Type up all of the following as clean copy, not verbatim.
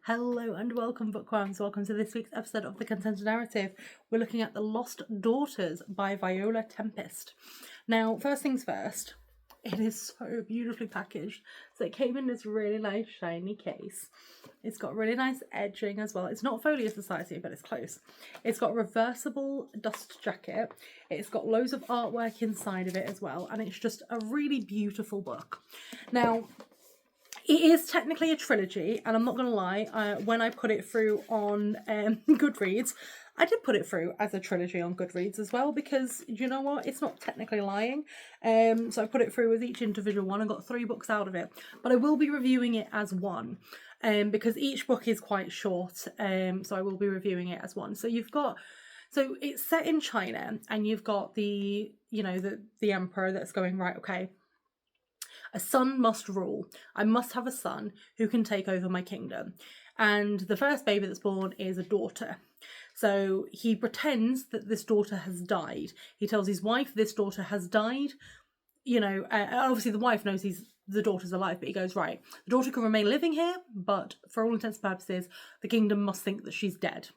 Hello and welcome, bookworms. Welcome to this week's episode of The Consented Narrative. We're looking at The Lost Daughters by Viola Tempest. Now, first things first, it is so beautifully packaged. So it came in this really nice shiny case. It's got really nice edging as well. It's not Folio Society, but it's close. It's got a reversible dust jacket. It's got loads of artwork inside of it as well. And it's just a really beautiful book. Now, it is technically a trilogy, and I'm not going to lie, when I put it through on Goodreads, I did put it through as a trilogy on Goodreads as well, because, you know what, it's not technically lying. So I put it through with each individual one and got 3 books out of it. But I will be reviewing it as one, because each book is quite short, so I will be reviewing it as one. So so it's set in China, and you've got the emperor that's going, right, okay, a son must rule. I must have a son who can take over my kingdom. And the first baby that's born is a daughter. So he pretends that this daughter has died. He tells his wife this daughter has died. Obviously the wife knows the daughter's alive, but he goes, right, the daughter can remain living here, but for all intents and purposes, the kingdom must think that she's dead.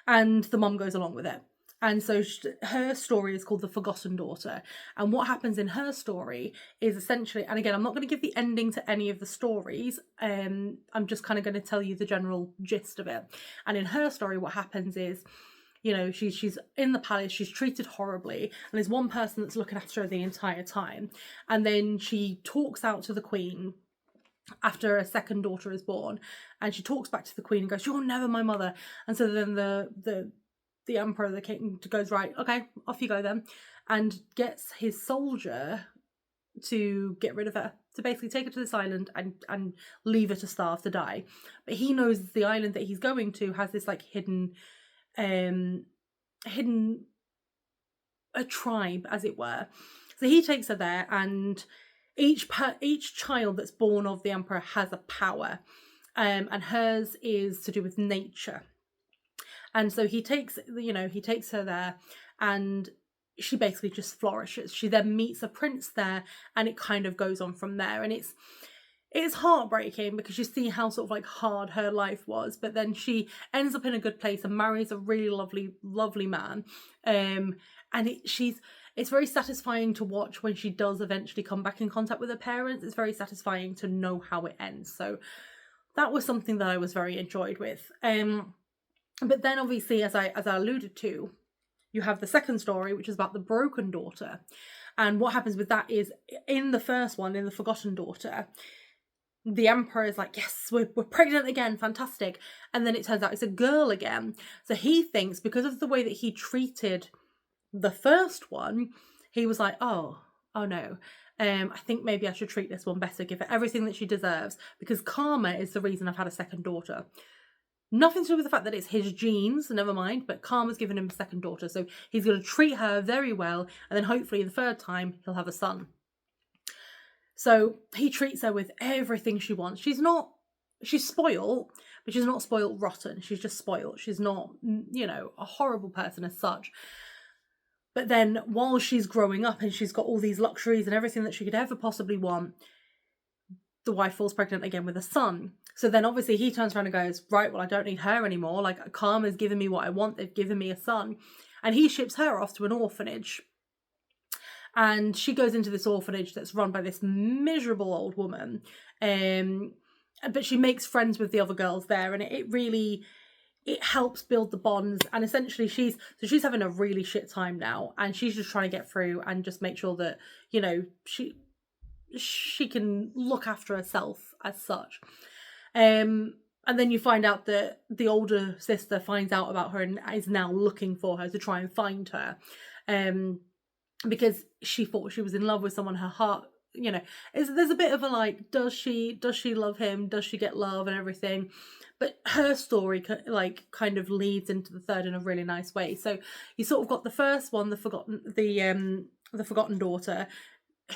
And the mum goes along with it. And so her story is called The Forgotten Daughter. And what happens in her story is essentially, and again, I'm not going to give the ending to any of the stories. I'm just kind of going to tell you the general gist of it. And in her story, what happens is, she's in the palace, she's treated horribly, and there's one person that's looking after her the entire time. And then she talks out to the queen after a second daughter is born, and she talks back to the queen and goes, "You're never my mother." And so then the emperor, the king, goes, right, okay, off you go then, and gets his soldier to get rid of her, to basically take her to this island and leave her to starve, to die. But he knows the island that he's going to has this like hidden a tribe, as it were. So he takes her there, and each child that's born of the emperor has a power, and hers is to do with nature. And so he takes her there, and she basically just flourishes. She then meets a prince there, and it kind of goes on from there. And it's heartbreaking because you see how sort of like hard her life was, but then she ends up in a good place and marries a really lovely man. And it's very satisfying to watch when she does eventually come back in contact with her parents. It's very satisfying to know how it ends. So that was something that I was very enjoyed with. But then obviously, as I alluded to, you have the second story, which is about the broken daughter. And what happens with that is, in the first one, in The Forgotten Daughter, the emperor is like, yes, we're pregnant again, fantastic. And then it turns out it's a girl again. So he thinks, because of the way that he treated the first one, he was like, oh no. I think maybe I should treat this one better, give her everything that she deserves, because karma is the reason I've had a second daughter. Nothing to do with the fact that it's his genes, never mind, but karma's given him a second daughter, so he's going to treat her very well, and then hopefully the third time he'll have a son. So he treats her with everything she wants. She's spoiled, but she's not spoiled rotten. She's just spoiled. She's not, a horrible person as such. But then while she's growing up and she's got all these luxuries and everything that she could ever possibly want, the wife falls pregnant again with a son. So then obviously he turns around and goes, right, well, I don't need her anymore. Like, karma's given me what I want. They've given me a son. And he ships her off to an orphanage. And she goes into this orphanage that's run by this miserable old woman. But she makes friends with the other girls there. And it helps build the bonds. And essentially she's having a really shit time now. And she's just trying to get through and just make sure that, she can look after herself as such. And then you find out that the older sister finds out about her and is now looking for her to try and find her. Because she thought she was in love with someone. Her heart, there's a bit of a like, does she love him? Does she get love and everything? But her story kind of leads into the third in a really nice way. So you sort of got the first one, the forgotten daughter,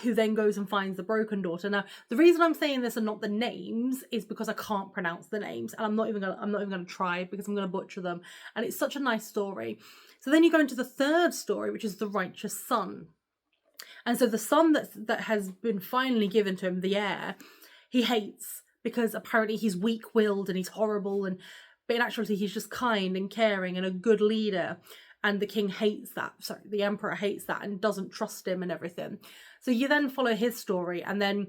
who then goes and finds the broken daughter. Now, the reason I'm saying this and not the names is because I can't pronounce the names, and I'm not even gonna try, because I'm gonna butcher them. And it's such a nice story. So then you go into the third story, which is the righteous son. And so the son that has been finally given to him, the heir, he hates because apparently he's weak-willed and he's horrible, but in actuality he's just kind and caring and a good leader, and the king hates that. Sorry, the emperor hates that and doesn't trust him and everything. So you then follow his story, and then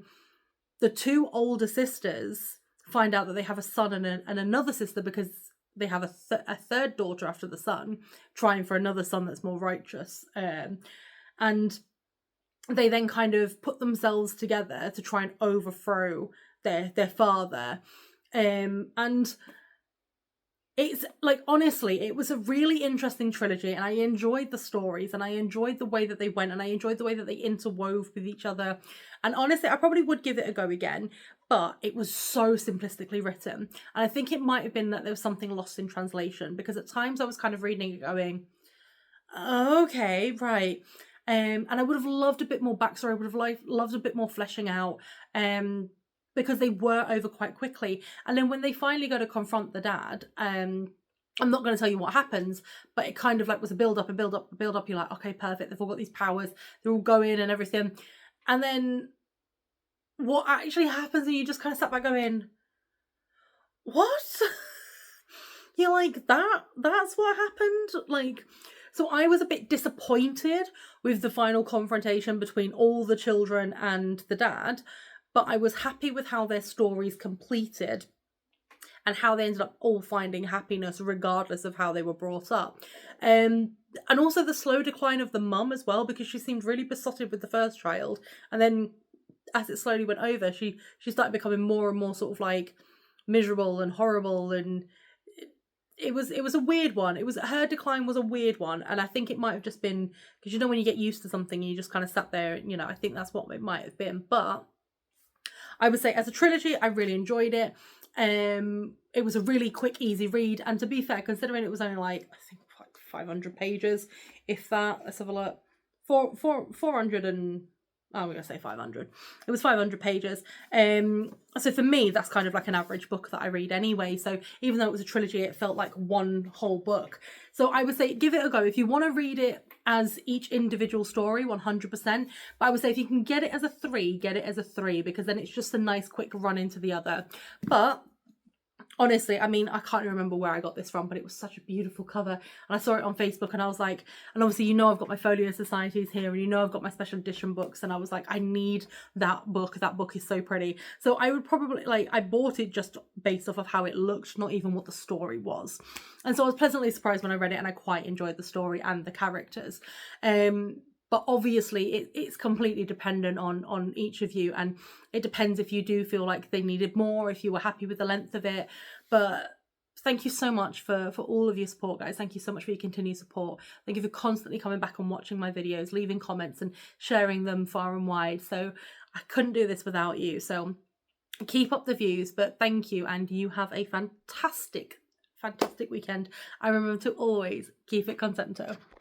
the two older sisters find out that they have a son and another sister, because they have a third daughter after the son, trying for another son that's more righteous. And they then kind of put themselves together to try and overthrow their father. And it's like, honestly, it was a really interesting trilogy, and I enjoyed the stories, and I enjoyed the way that they went, and I enjoyed the way that they interwove with each other. And honestly, I probably would give it a go again, but it was so simplistically written. And I think it might have been that there was something lost in translation, because at times I was kind of reading it going, okay, right. And I would have loved a bit more backstory. I would have loved a bit more fleshing out, because they were over quite quickly. And then when they finally go to confront the dad, I'm not going to tell you what happens, but it kind of like was a build up. You're like, okay, perfect. They've all got these powers. They're all going and everything. And then what actually happens, and you just kind of sat back going, what? You're like, that's what happened? Like, so I was a bit disappointed with the final confrontation between all the children and the dad, but I was happy with how their stories completed and how they ended up all finding happiness regardless of how they were brought up. And also the slow decline of the mum as well, because she seemed really besotted with the first child, and then as it slowly went over, she started becoming more and more sort of like miserable and horrible, and it was a weird one. Her decline was a weird one, and I think it might have just been because, you know, when you get used to something, you just kind of sat there, you know, I think that's what it might have been. But I would say as a trilogy, I really enjoyed it. It was a really quick, easy read, and to be fair, considering it was only like, I think like 500 pages, if that. Let's have a look. 400 and I'm going to say 500. It was 500 pages. So for me, that's kind of like an average book that I read anyway. So even though it was a trilogy, it felt like one whole book. So I would say give it a go. If you want to read it as each individual story, 100%. But I would say if you can get it as a 3, get it as a 3, because then it's just a nice quick run into the other. But honestly, I mean, I can't remember where I got this from, but it was such a beautiful cover. And I saw it on Facebook, and I was like, and obviously, you know, I've got my folio societies here, and you know, I've got my special edition books, and I was like, I need that book. That book is so pretty. So I would probably, like, I bought it just based off of how it looked, not even what the story was. And so I was pleasantly surprised when I read it, and I quite enjoyed the story and the characters. But obviously, it's completely dependent on each of you, and it depends if you do feel like they needed more, if you were happy with the length of it. But thank you so much for all of your support, guys. Thank you so much for your continued support. Thank you for constantly coming back and watching my videos, leaving comments and sharing them far and wide. So I couldn't do this without you. So keep up the views, but thank you, and you have a fantastic weekend. I remember to always keep it content.